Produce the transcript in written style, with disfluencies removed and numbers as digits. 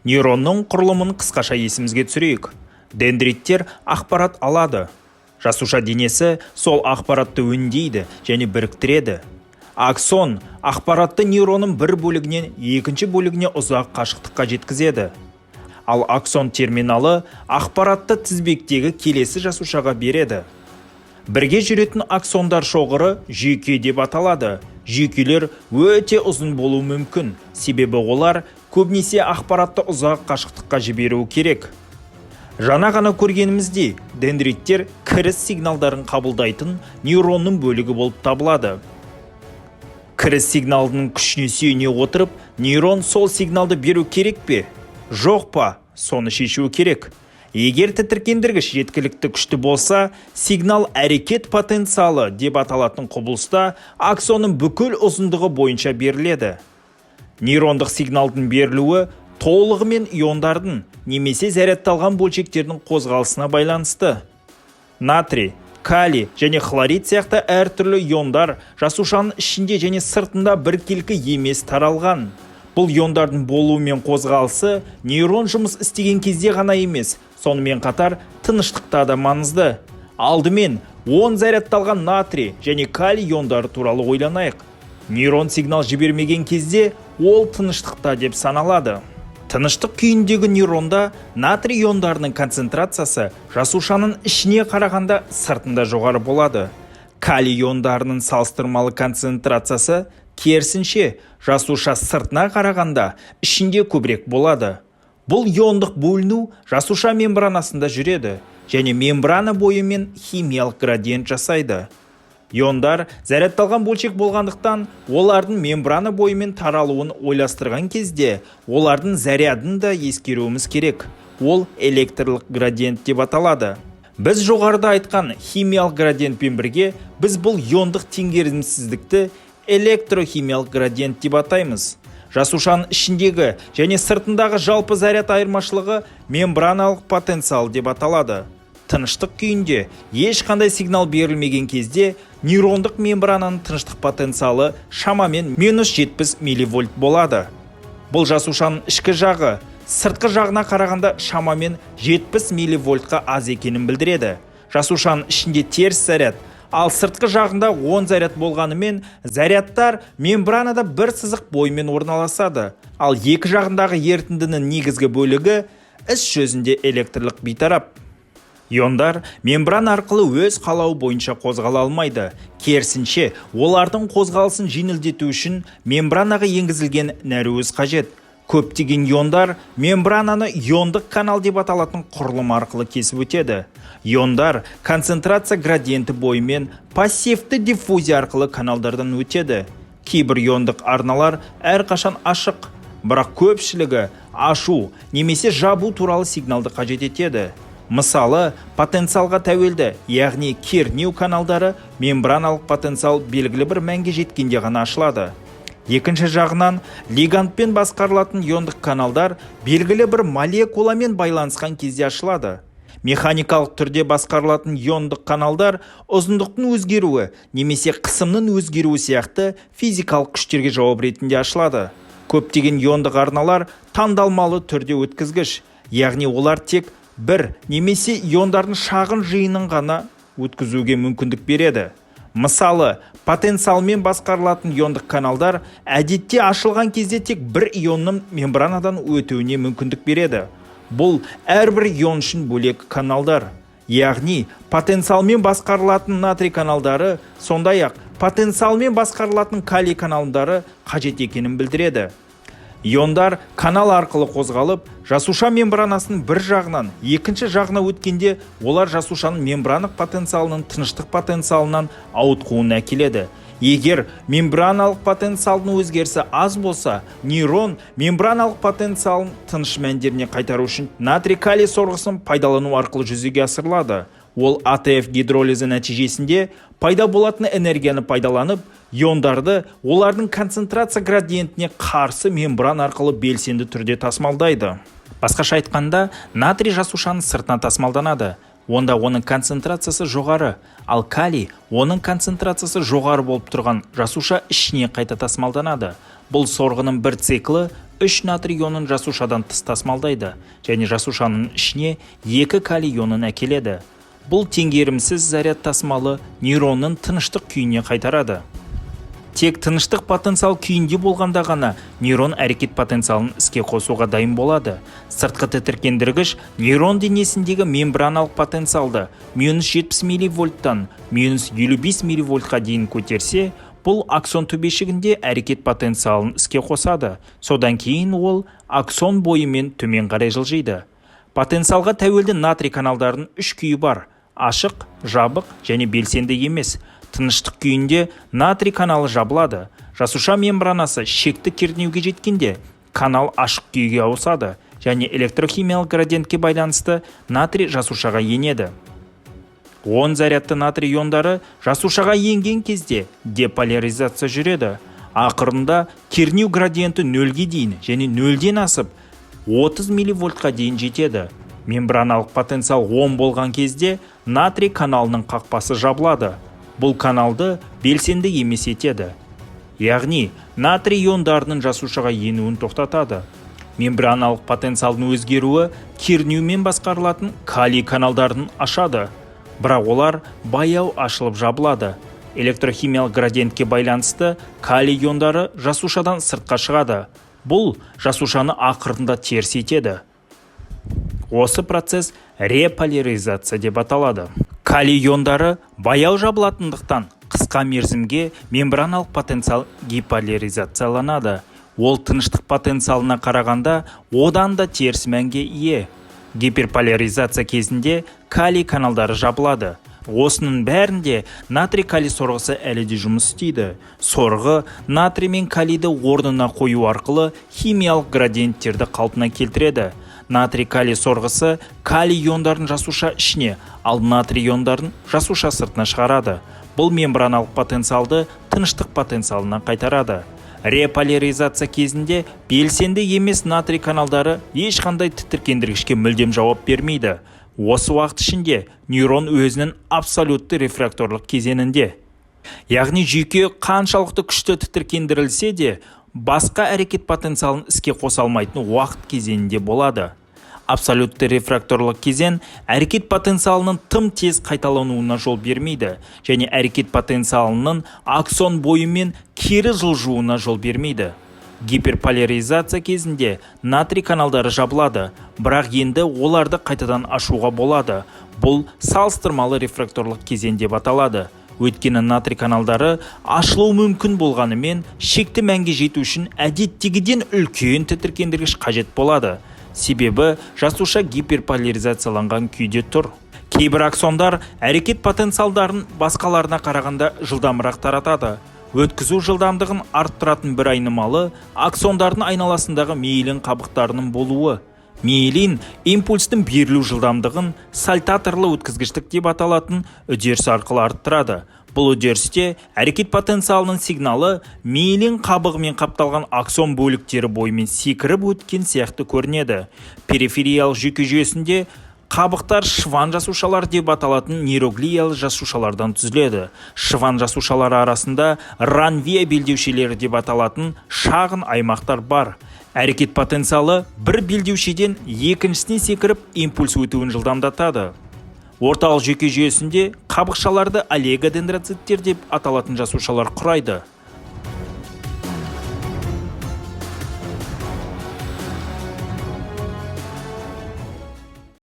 Нейронның құрылымын қысқаша есімізге түсірейік. Дендриттер ақпарат алады. Жасуша денесі сол ақпаратты өңдейді және біріктіреді. Аксон ақпаратты нейронның бір бөлігінен екінші бөлігіне ұзақ қашықтыққа жеткізеді. Ал аксон терминалы ақпаратты тізбектегі келесі жасушаға береді. Бірге жүретін аксондар шоғыры жүйке деп аталады. Жүйкелер өте ұзын болуы мүмкін, себебі олар көбінесе ақпаратты ұзақ қашықтыққа жіберуі керек. Жаңа ғана көргеніміздей, дендриттер кіріс сигналдарын қабылдайтын нейронның бөлігі болып табылады. Кіріс сигналының күшіне сүйене отырып, нейрон сол сигналды беру керек пе? Жоқ па? Соны шешуі керек. Егер тітіркендіргіш жеткілікті күшті болса, сигнал әрекет потенциалы деп аталатын құбылыста аксонның бүкіл ұзындығы бойынша беріледі. Нейрондық сигналдың берілуі толығымен иондардың немесе зарядталған бөлшектердің қозғалысына байланысты. Натрий, калий және хлорид сияқты әртүрлі иондар жасушаның ішінде және сыртында біркелкі емес таралған. Бұл иондардың болуы мен қозғалысы нейрон жұмыс істеген кезде ғана емес, сонымен қатар тыныштықта да маңызды. Алдымен 10 зарядталған натрий және калий иондары туралы ойланайық. Нейрон сигнал жібермеген кезде ол тыныштықта деп саналады. Тыныштық күйіндегі нейронда натрий иондарының концентрациясы жасушаның ішіне қарағанда сыртында жоғары болады. Калий иондарының салыстырмалы концентрациясы керісінше жасуша сыртына қарағанда ішінде көбірек болады. Бұл иондық бөліну жасуша мембранасында жүреді және мембрана бойымен химиялық градиент жасайды. Иондар зарядталған бөлшек болғандықтан, олардың мембрана бойымен таралуын ойластырған кезде, олардың зарядын да ескеруіміз керек. Ол электрлік градиент деп аталады. Біз жоғарыда айтқан химиялық градиентпен бірге, біз бұл иондық теңгерімсіздікті электрохимиялық градиент деп атаймыз. Жасушаның ішіндегі және сыртындағы жалпы заряд айырмашылығы мембраналық потенциал деп аталады. Тыныштық күйінде ешқандай сигнал берілмеген кезде нейрондық мембрананың тыныштық потенциалы шамамен -70 милливольт болады. Бұл жасушаның ішкі жағы сыртқы жағына қарағанда шамамен 70 милливольтқа аз екенін білдіреді. Жасушаның ішінде теріс заряд, ал сыртқы жағында 10 заряд болғанымен, зарядтар мембранада бір сызық бойымен орналасады. Ал екі жағындағы ерітіндінің негізгі бөлігі іс жүзінде электрлік бейтарап. Иондар мембрана арқылы өз қалауы бойынша қозғала алмайды. Керісінше, олардың қозғалысын жеңілдету үшін мембранаға енгізілген нәруыз қажет. Көптеген иондар мембрананы иондық канал деп аталатын құрылым арқылы кесіп өтеді. Иондар концентрация градиенті бойымен пассивті диффузия арқылы каналдардан өтеді. Кейбір иондық арналар әрқашан ашық, бірақ көпшілігі ашу немесе жабу туралы сигналды қажет етеді. Мысалы, потенциалға тәуелді, яғни кернеу каналдары мембраналық потенциал белгілі бір мәнге жеткенде ғана ашылады. Екінші жағынан, лигандпен басқарылатын иондық каналдар белгілі бір молекуламен байланысқан кезде ашылады. Механикалық түрде басқарылатын иондық каналдар ұзындықтың өзгеруі немесе қысымның өзгеруі сияқты физикалық күштерге жауап ретінде ашылады. Көптеген иондық арналар таңдалмалы түрде өткізгіш, яғни олар тек бір немесе иондардың шағын жиынын ғана өткізуге мүмкіндік береді. Мысалы, потенциалмен басқарылатын иондық каналдар әдетте ашылған кезде тек бір ионның мембранадан өтуіне мүмкіндік береді. Бұл әрбір ион үшін бөлек каналдар. Яғни, потенциалмен басқарылатын натрий каналдары, сондай-ақ потенциалмен басқарылатын калий каналдары қажет екенін білдіреді. Иондар канал арқылы қозғалып, жасуша мембранасының бір жағынан екінші жағына өткенде, олар жасушаның мембраналық потенциалының тыныштық потенциалынан ауытқуына әкеледі. Егер мембраналық потенциалдың өзгерісі аз болса, нейрон мембраналық потенциалын тыныш мәндеріне қайтару үшін натрий калий сорғысын пайдалану арқылы жүзеге асырылады. Ол АТФ гидролизі нәтижесінде пайда болатын энергияны пайдаланып, иондарды олардың концентрация градиентіне қарсы мембрана арқылы белсенді түрде тасымалдайды. Басқаша айтқанда, натрий жасушаның сыртына тасымалданады. онда оның концентрациясы жоғары, ал калий оның концентрациясы жоғары болып тұрған жасуша ішіне қайта тасымалданады. Бұл сорғының бір циклі 3 натрий ионын жасушадан тыс тасымалдайды, және жасушаның ішіне 2 калий ионын әкеледі. Бұл теңгерімсіз заряд тасымалы нейронның тыныштық күйіне қайтарады. Тек тыныштық потенциал күйінде болғанда ғана нейрон әрекет потенциалын іске қосуға дайын болады. Сыртқы тітіркендіргіш нейрон денесіндегі мембраналық потенциалды -70 милливольттан -55 милливольтқа дейін көтерсе, бұл аксон төбешігінде әрекет потенциалын іске қосады. Содан кейін ол аксон бойымен төмен қарай жылжиды. Потенциалға тәуелді натрий каналдарының 3 күйі бар: ашық, жабық және белсенді емес. Тыныштық күйінде натрий каналы жабылады. Жасуша мембранасы шекті кернеуге жеткенде канал ашық күйге ауысады және электрохимиялық градиентке байланысты натрий жасушаға енеді. 10 зарядты натрий иондары жасушаға енген кезде деполяризация жүреді. Ақырында кернеу градиенті 0-ге дейін және 0-ден асып 30 милливольтқа дейін жетеді. Мембраналық потенциал 10 болған кезде натрий каналының қақпасы жабылады. Бұл каналды белсенді емес етеді. Яғни, натрий иондарының жасушаға енуін тоқтатады. Мембраналық потенциалдың өзгеруі кернеумен басқарылатын калий каналдарын ашады. Бірақ олар баяу ашылып жабылады. Электрохимиялық градиентке байланысты калий иондары жасушадан сыртқа шығады. Бұл жасушаны ақырында теріс етеді. Осы процесс реполяризация деп аталады. Калий иондары баяу жабылатындықтан қысқа мерзімге мембраналық потенциал гиполяризацияланады. Ол тыныштық потенциалына қарағанда одан да теріс мәнге ие. Гиперполяризация кезінде калий каналдары жабылады. Осының бәрінде натрий-калий сорғысы әлі де жұмыс істейді. Сорғы натрий мен калийді орнына қою арқылы химиялық градиенттерді қалпына келтіреді. Натрий-калий сорғысы калий иондарын жасуша ішіне, ал натрий иондарын жасуша сыртына шығарады. Бұл мембраналық потенциалды тыныштық потенциалына қайтарады. Реполяризация кезінде белсенді емес натрий каналдары ешқандай тітіркендіргішке мүлдем жауап бермейді. Осы уақыт ішінде нейрон өзінің абсолютті рефракторлық кезеңінде. Яғни жүйке қаншалықты күшті тітіркендірілсе де, басқа әрекет потенциалын іске қоса алмайтын уақыт кезеңінде болады. Абсолютті рефракторлық кезең әрекет потенциалының тым тез қайталануына жол бермейді, және әрекет потенциалының аксон бойымен кері жылжуына жол бермейді. Гиперполяризация кезінде натрий каналдары жабылады, бірақ енді оларды қайтадан ашуға болады. Бұл салыстырмалы рефракторлық кезең деп аталады. Өйткені натрий каналдары ашылуы мүмкін болғанымен, шекті мәнге жету үшін әдеттегіден үлкен тітіркендіргіш қажет болады. Себебі жасуша гиперполяризацияланған күйде тұр. Кейбір аксондар әрекет потенциалдарын басқаларына қарағанда жылдамырақ таратады. Өткізу жылдамдығын арттыратын бір айнымалы аксондардың айналасындағы миелин қабықтарының болуы. Миелин импульстың берілу жылдамдығын сальтаторлы өткізгіштік деп аталатын үдеріс арқылы арттырады. Бұл үдерісте әрекет потенциалының сигналы миелин қабығымен қапталған аксон бөліктері бойымен секіріп өткен сияқты көрінеді. Перифериялық жүйке жүйесінде қабықтар шван жасушалар деп аталатын нейроглиялы жасушалардан түзіледі. Шван жасушалары арасында ранвия белдеушелері деп аталатын шағын аймақтар бар. Әрекет потенциалы бір белдеушеден екіншісіне секіріп импульс өтуін жылдамдатады. Орталық жүйке жүйесінде қабықшаларды олигодендроциттер деп аталатын жасушалар құрайды.